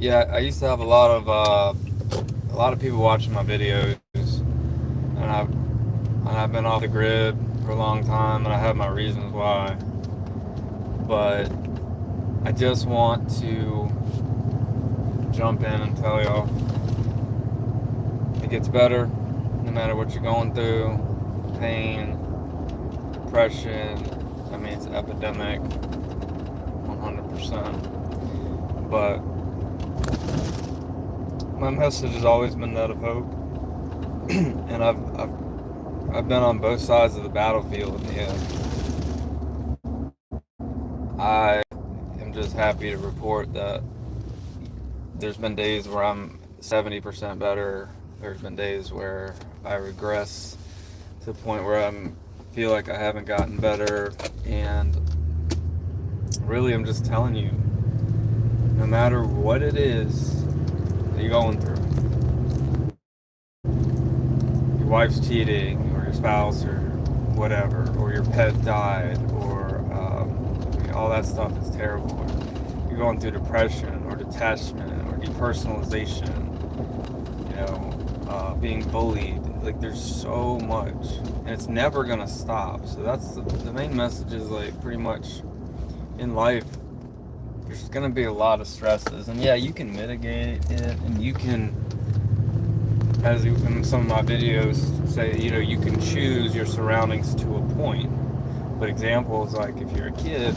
Yeah, I used to have a lot of people watching my videos, and I've been off the grid for a long time, and I have my reasons why. But I just want to jump in and tell y'all it gets better no matter what you're going through. Pain, depression. I mean, it's an epidemic, 100%. But my message has always been that of hope, and I've been on both sides of the battlefield, and I am just happy to report that there's been days where I'm 70% better. There's been days where I regress to the point where I feel like I haven't gotten better, and really, I'm just telling you, no matter what it is that you're going through, your wife's cheating, or your spouse, or whatever, or your pet died, or all that stuff is terrible. Or you're going through depression, or detachment, or depersonalization, being bullied. Like, there's so much, and it's never gonna stop. So that's the main message is, like, pretty much in life, there's gonna be a lot of stresses, and yeah, you can mitigate it, and you can, as in some of my videos say, you can choose your surroundings to a point. But examples like if you're a kid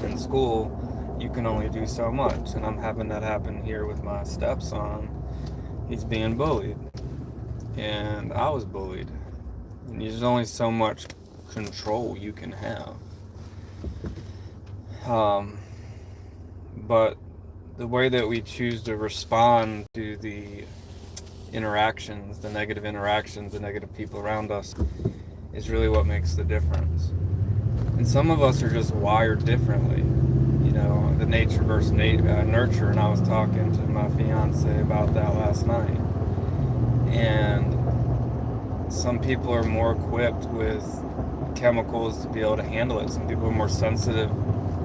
in school, you can only do so much, and I'm having that happen here with my stepson. He's being bullied, and I was bullied, and there's only so much control you can have. Um, but the way that we choose to respond to the interactions, the negative interactions, the negative people around us, is really what makes the difference. And some of us are just wired differently. The nature versus nurture, and I was talking to my fiance about that last night. And some people are more equipped with chemicals to be able to handle it. Some people are more sensitive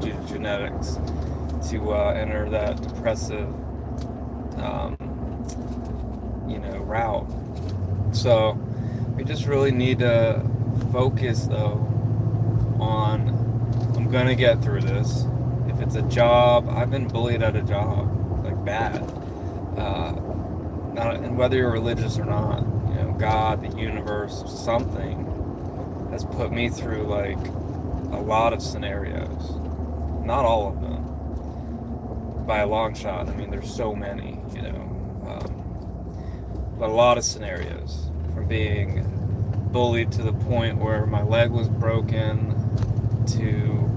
to genetics to enter that depressive, um, route. So we just really need to focus, though, on I'm gonna get through this. If it's a job, I've been bullied at a job, like bad. Uh, Not, and whether you're religious or not, God, the universe, something has put me through like a lot of scenarios. Not all of them, by a long shot. I mean, there's so many, but a lot of scenarios, from being bullied to the point where my leg was broken to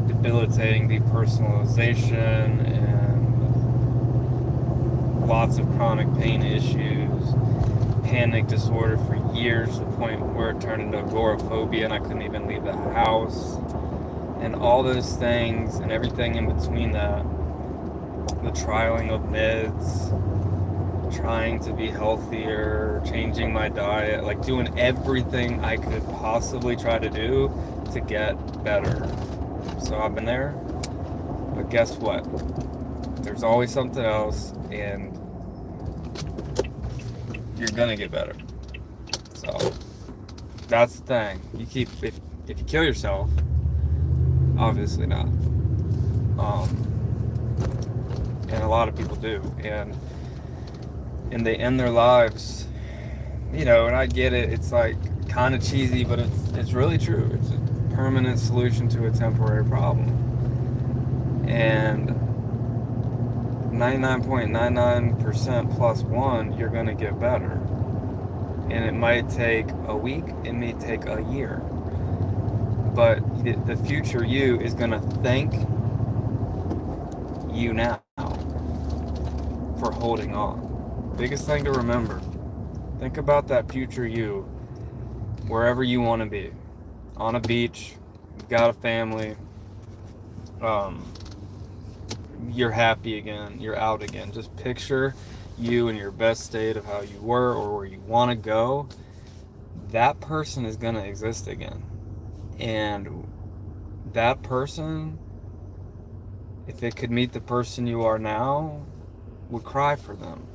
debilitating depersonalization and lots of chronic pain issues, panic disorder for years, to the point where it turned into agoraphobia and I couldn't even leave the house, and all those things and everything in between that, the trialing of meds, trying to be healthier, changing my diet, like doing everything I could possibly try to do to get better. So I've been there, but guess what? There's always something else, and you're gonna get better. So that's the thing. If you kill yourself, obviously not. And a lot of people do, and they end their lives, and I get it. It's like kind of cheesy, but it's really true. It's a permanent solution to a temporary problem, and 99.99% plus one, you're gonna get better. And it might take a week, it may take a year, but the future you is gonna thank you now for holding on. Biggest thing to remember, think about that future you, wherever you want to be. On a beach, you've got a family, you're happy again, you're out again. Just picture you in your best state of how you were or where you want to go. That person is going to exist again. And that person, if it could meet the person you are now, would cry for them,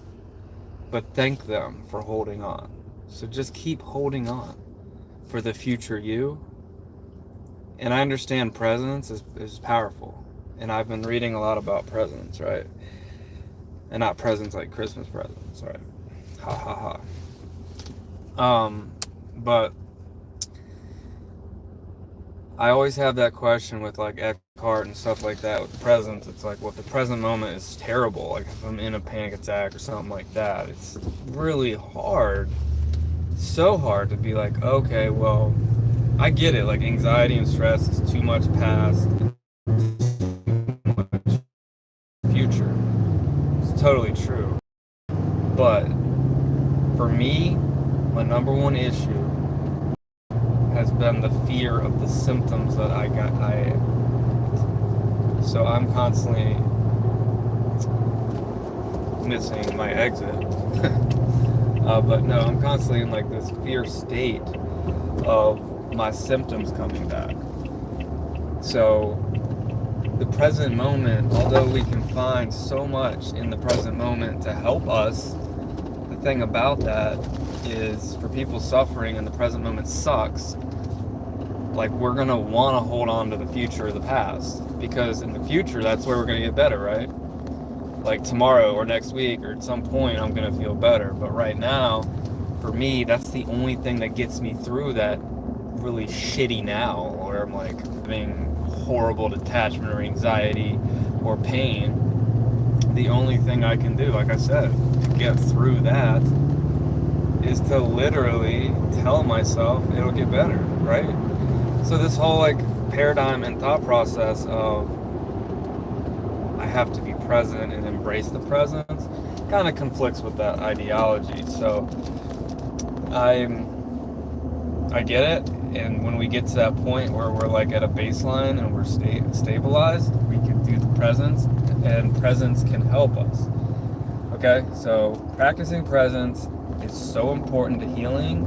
but thank them for holding on. So just keep holding on for the future you. And I understand presence is powerful. And I've been reading a lot about presence, right? And not presents like Christmas presents, right? Ha ha ha. But I always have that question with like Eckhart and stuff like that with presence. It's like, well, if the present moment is terrible, like if I'm in a panic attack or something like that, it's really hard, so hard to be like, okay, well, I get it. Like anxiety and stress is too much past, too much future. It's totally true. But for me, my number one issue has been the fear of the symptoms that so I'm constantly missing my exit. But no, I'm constantly in like this fear state of my symptoms coming back. So the present moment, although we can find so much in the present moment to help us, the thing about that is for people suffering and the present moment sucks, like we're gonna want to hold on to the future or the past, because in the future that's where we're gonna get better, right? Like tomorrow or next week or at some point I'm gonna feel better. But right now, for me, that's the only thing that gets me through that really shitty now, where I'm like having horrible detachment or anxiety or pain. The only thing I can do, like I said, to get through that is to literally tell myself it'll get better, right? So this whole like paradigm and thought process of I have to be present and embrace the present kind of conflicts with that ideology. So I get it, and when we get to that point where we're like at a baseline and we're stabilized, we can do the presence, and presence can help us. Okay, so practicing presence is so important to healing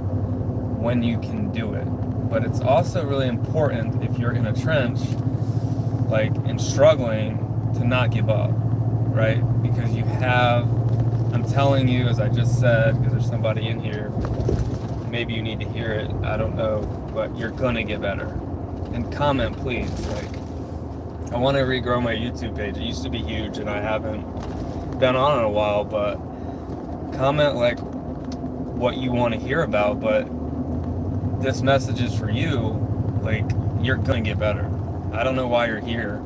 when you can do it. But it's also really important if you're in a trench, like, and struggling, to not give up, right? Because you have, I'm telling you, as I just said, because there's somebody in here, maybe you need to hear it, I don't know, but you're gonna get better. And comment, please. Like, I want to regrow my YouTube page. It used to be huge, and I haven't been on in a while, but comment, like, what you want to hear about, but this message is for you. Like, you're gonna get better. I don't know why you're here.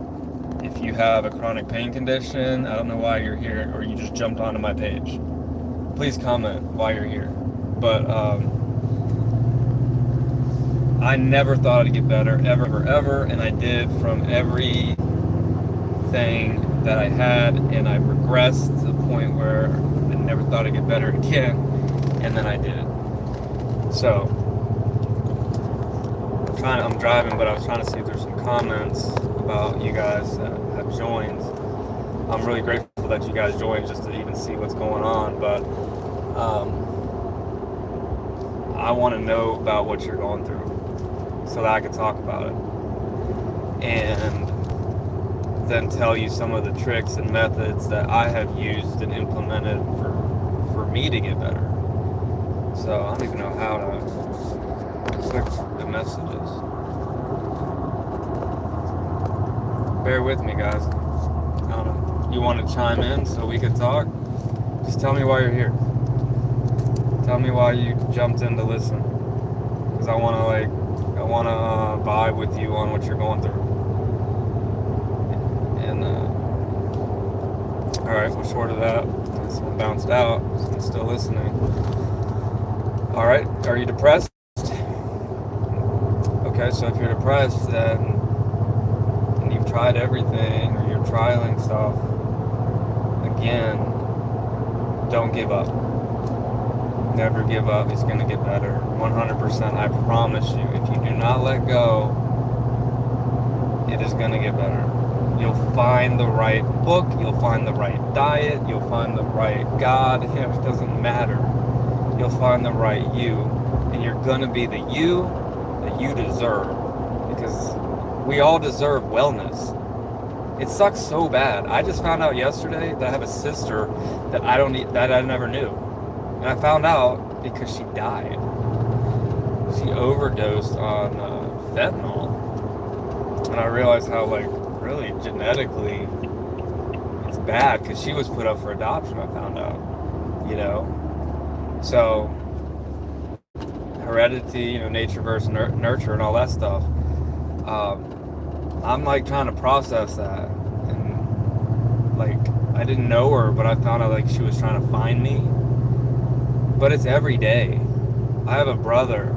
If you have a chronic pain condition, I don't know why you're here, or you just jumped onto my page. Please comment why you're here. But I never thought I'd get better, ever, and I did from everything that I had, and I regressed to the point where I never thought I'd get better again, and then I did. So I'm driving, but I was trying to see if there's some comments about you guys that have joined. I'm really grateful that you guys joined just to even see what's going on, but I want to know about what you're going through so that I can talk about it, and then tell you some of the tricks and methods that I have used and implemented for me to get better. So I don't even know how to click the messages. Bear with me, guys. I don't know. You want to chime in so we can talk? Just tell me why you're here. Tell me why you jumped in to listen. Because I want to vibe with you on what you're going through. And, alright, well, short of that, someone bounced out, so I'm still listening. Alright, are you depressed? Okay, so if you're depressed, then, and you've tried everything, or you're trialing stuff, again, don't give up. Never give up. It's going to get better. 100%, I promise you. If you do not let go, it is going to get better. You'll find the right book, you'll find the right diet, you'll find the right God, it doesn't matter. You'll find the right you, and you're going to be the you that you deserve, because we all deserve wellness. It sucks so bad. I just found out yesterday that I have a sister that I never knew. And I found out because she died. She overdosed on fentanyl. And I realized how, like, really genetically it's bad, because she was put up for adoption, I found out. You know? So, heredity, you know, nature versus nurture and all that stuff. I'm like trying to process that, and like I didn't know her, but I found out like she was trying to find me. But it's every day. I have a brother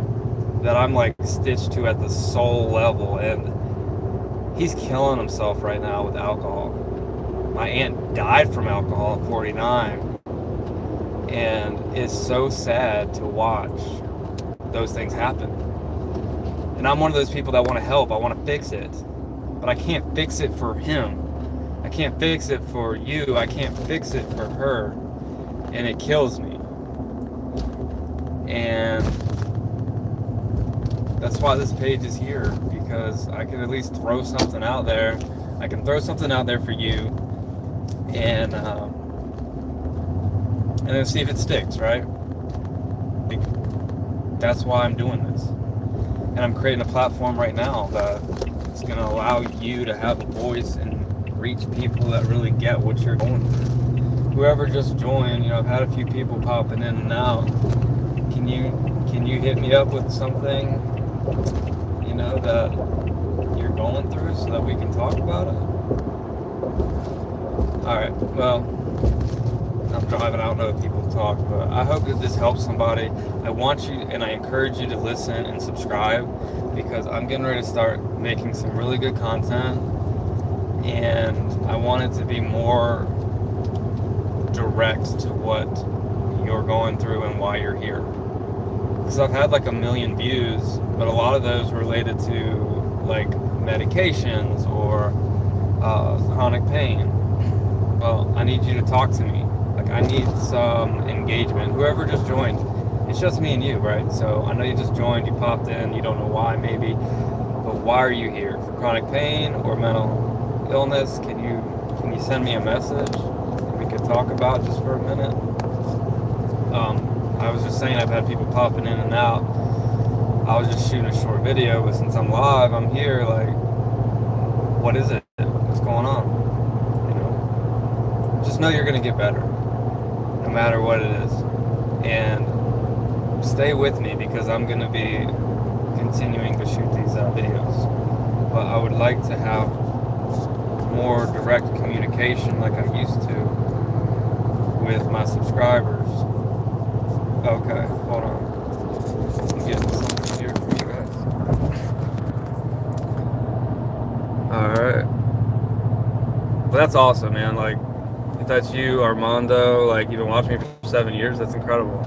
that I'm like stitched to at the soul level, and he's killing himself right now with alcohol. My aunt died from alcohol at 49, and it's so sad to watch those things happen. And I'm one of those people that want to help. I want to fix it. But I can't fix it for him. I can't fix it for you. I can't fix it for her. And it kills me. And that's why this page is here, because I can at least throw something out there. I can throw something out there for you, and then see if it sticks, right? Like, that's why I'm doing this. And I'm creating a platform right now that it's going to allow you to have a voice and reach people that really get what you're going through. Whoever just joined, you know, I've had a few people popping in and out. Can you hit me up with something, you know, that you're going through so that we can talk about it? Alright, well, I'm driving, I don't know if people talk, but I hope that this helps somebody. I want you, and I encourage you to listen and subscribe, because I'm getting ready to start making some really good content, and I want it to be more direct to what you're going through and why you're here. Because I've had like 1 million views, but a lot of those related to like medications or chronic pain. Well, I need you to talk to me. Like, I need some engagement. Whoever just joined, it's just me and you, right? So I know you just joined, you popped in, you don't know why maybe, but why are you here? For chronic pain or mental illness? Can you send me a message that we could talk about just for a minute? I was just saying, I've had people popping in and out. I was just shooting a short video, but since I'm live, I'm here, like, what is it? What's going on? You know? Just know you're going to get better, no matter what it is. And stay with me, because I'm going to be continuing to shoot these videos. But I would like to have more direct communication like I used to with my subscribers. Okay, hold on. I'm getting something here for you guys. Alright. Well, that's awesome, man. Like, if that's you, Armando, like, you've been watching me for 7 years, that's incredible.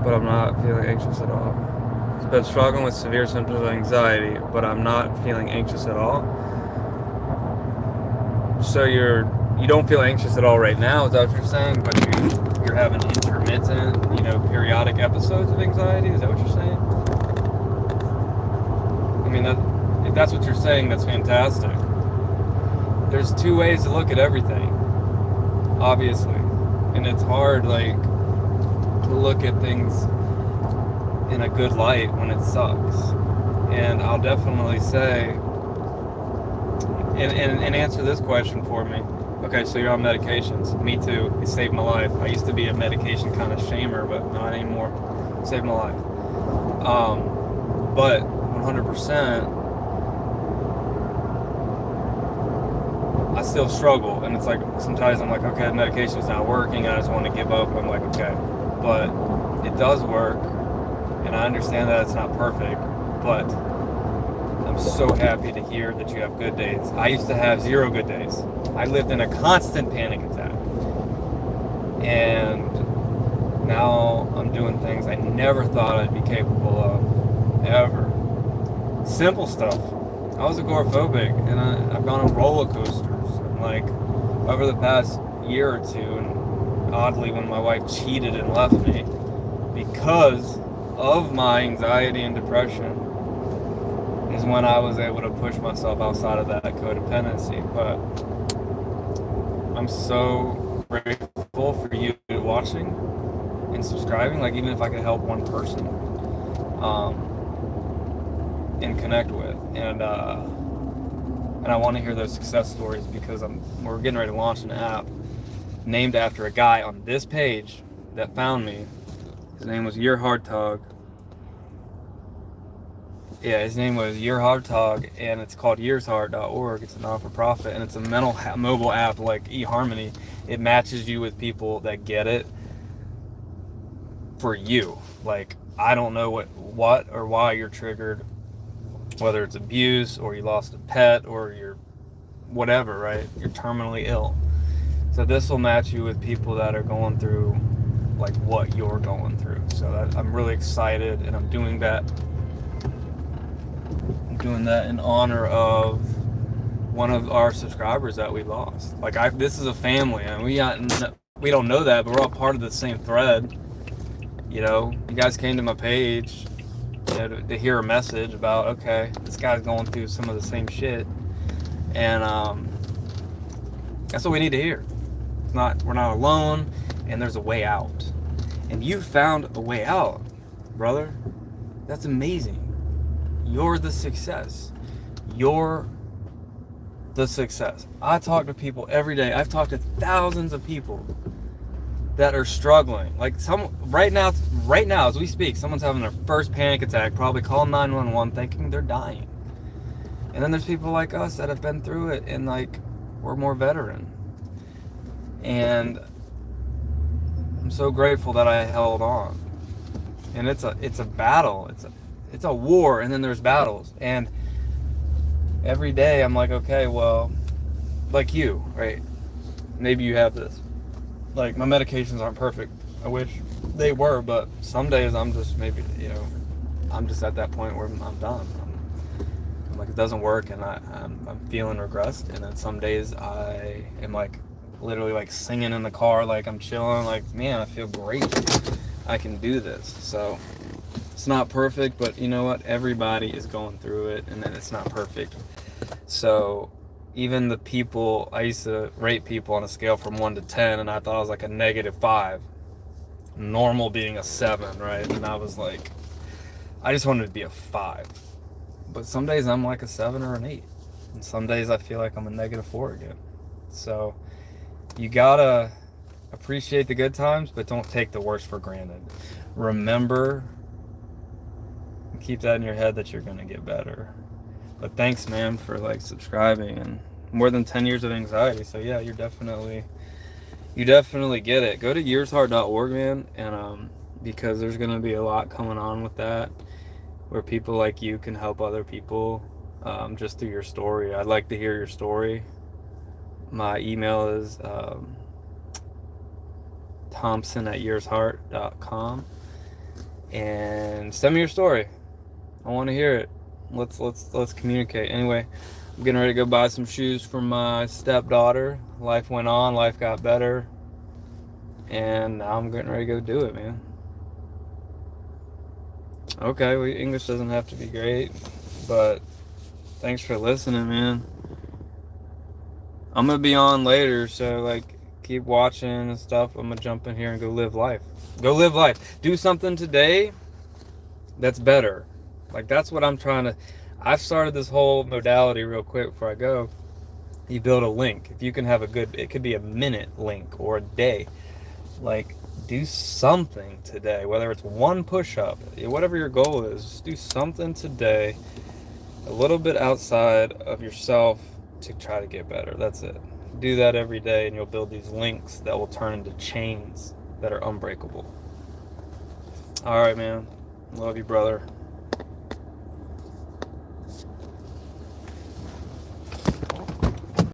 But I'm not feeling anxious at all. I've been struggling with severe symptoms of anxiety, but I'm not feeling anxious at all. So you don't feel anxious at all right now, is that what you're saying? But you're having intermittent, you know, periodic episodes of anxiety? Is that what you're saying? I mean, if that's what you're saying, that's fantastic. There's two ways to look at everything, obviously. And it's hard, like, to look at things in a good light when it sucks. And I'll definitely say, and answer this question for me. Okay, so you're on medications. Me too. It saved my life. I used to be a medication kind of shamer, but not anymore. It saved my life. But 100%, I still struggle. And it's like, sometimes I'm like, okay, the medication's not working. I just want to give up. I'm like, okay. But it does work. And I understand that it's not perfect. But I'm so happy to hear that you have good days. I used to have 0 good days. I lived in a constant panic attack. And now I'm doing things I never thought I'd be capable of, ever. Simple stuff. I was agoraphobic, and I've gone on roller coasters. And like, over the past year or two, and oddly when my wife cheated and left me, because of my anxiety and depression, is when I was able to push myself outside of that codependency. But I'm so grateful for you watching and subscribing. Like, even if I could help one person and connect with, and I want to hear those success stories, because we're getting ready to launch an app named after a guy on this page that found me. His name was Your Hartog. Yeah, his name was Your Hartog, and it's called yearsheart.org. It's a non-for-profit, and it's a mobile app like eHarmony. It matches you with people that get it for you. Like, I don't know what or why you're triggered, whether it's abuse or you lost a pet or you're whatever, right? You're terminally ill. So this will match you with people that are going through like what you're going through. So I'm really excited, and I'm doing that in honor of one of our subscribers that we lost. Like, this is a family, and we don't know that, but we're all part of the same thread. You know, you guys came to my page, you know, to hear a message about, okay, this guy's going through some of the same shit, and that's what we need to hear. We're not alone, and there's a way out. And you found a way out, brother. That's amazing. You're the success. You're the success. I talk to people every day. I've talked to thousands of people that are struggling. Like, right now as we speak, someone's having their first panic attack, probably calling 911 thinking they're dying. And then there's people like us that have been through it, and like, we're more veteran. And I'm so grateful that I held on. And it's a battle. It's a war, and then there's battles. And every day I'm like, okay, well, like you, right? Maybe you have this. Like, my medications aren't perfect. I wish they were, but some days I'm just I'm just at that point where I'm done. I'm like, it doesn't work, and I'm feeling regressed. And then some days I am like literally like singing in the car, like I'm chilling, like, man, I feel great. I can do this. So it's not perfect, but you know what? Everybody is going through it, and then it's not perfect. So even the people, I used to rate people on a scale from 1 to 10, and I thought I was like a -5. Normal being a 7, right? And I was like, I just wanted to be a 5. But some days I'm like a 7 or an 8. And some days I feel like I'm a -4 again. So you gotta appreciate the good times, but don't take the worst for granted. Remember, keep that in your head, that you're gonna get better. But thanks, man, for like subscribing, and more than 10 years of anxiety. So yeah, you definitely get it. Go to yearsheart.org, man, and because there's gonna be a lot coming on with that, where people like you can help other people just through your story. I'd like to hear your story. My email is thompson@yearsheart.com, and send me your story. I want to hear it. Let's communicate. Anyway, I'm getting ready to go buy some shoes for my stepdaughter. Life went on, life got better, and now I'm getting ready to go do it, man. Okay, well, English doesn't have to be great, but thanks for listening, man. I'm gonna be on later, so like, keep watching and stuff. I'm gonna jump in here and go live life. Go live life. Do something today that's better. Like, that's what I'm trying to. I've started this whole modality real quick before I go. You build a link. If you can have it could be a minute link or a day. Like, do something today, whether it's one push-up, whatever your goal is, just do something today, a little bit outside of yourself, to try to get better. That's it. Do that every day, and you'll build these links that will turn into chains that are unbreakable. All right, man. Love you, brother.